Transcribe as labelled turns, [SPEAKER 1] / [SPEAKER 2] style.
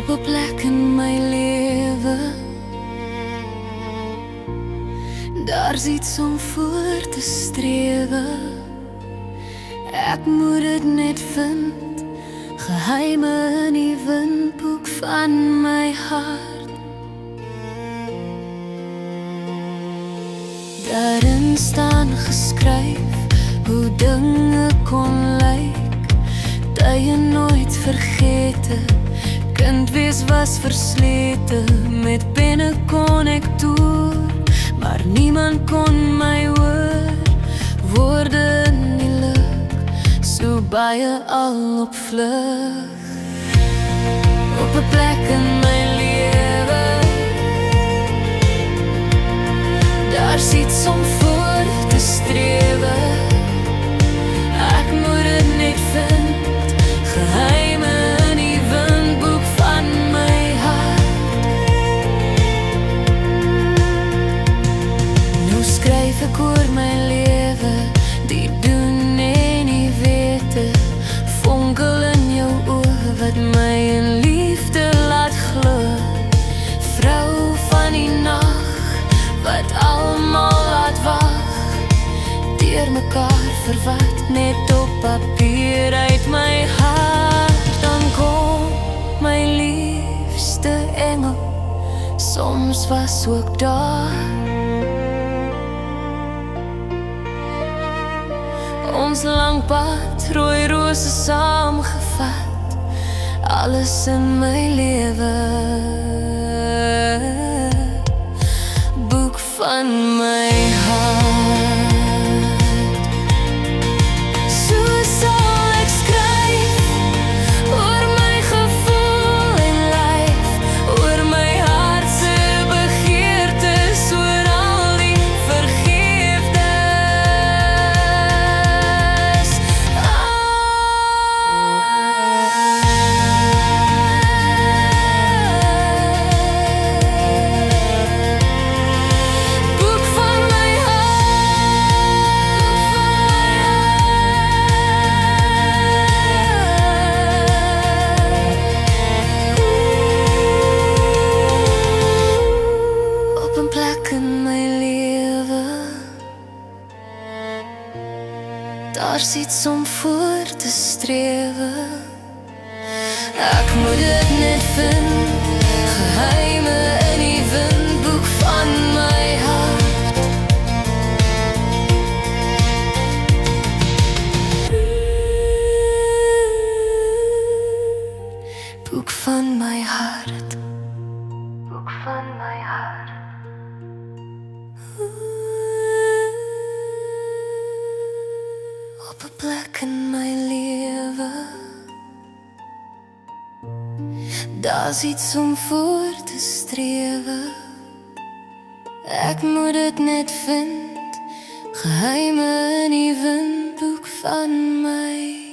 [SPEAKER 1] Op 'n plek in my lewe, daar's iets om voor te strewe. Ek moet dit net vind, geheime in die windboek van my hart. Daarin staan geskryf hoe dinge kon lyk, dat jy nooit vergete kind wees was verslete. Met penne kon ek toer, maar niemand kon my hoor. Woorde in die lug, so baie al op vlug. Op 'n plek in my lewe, daar's iets om voor te strewe. Ek moet dit net vind, geheime in die windboek van my hart. Nou skryf ek oor my lewe, die doen en die wete. Vonkel in jou oë wat my in liefde laat glo. Vrou van die nag, wat almal laat wag. Deur mekaar verwat, net op papier uit my hart. Dan kom my liefste engel, soms was ook daar. Ons lang pad, rooi rose saamgevat, alles in my lewe. Boek van my hart. So sal ek skryf oor my gevoel en lyf, oor my hart se begeertes, oor al die vergeefdes. Boek van my hart. Op 'n plek in my lewe, daar's iets om voor te strewe. Ek moet dit net vind, geheime in die windboek van my hart. Boek van my hart. Boek van my hart. Op 'n plek in my lewe, daar's iets om voor te strewe. Ek moet dit net vind, geheime in die windboek van my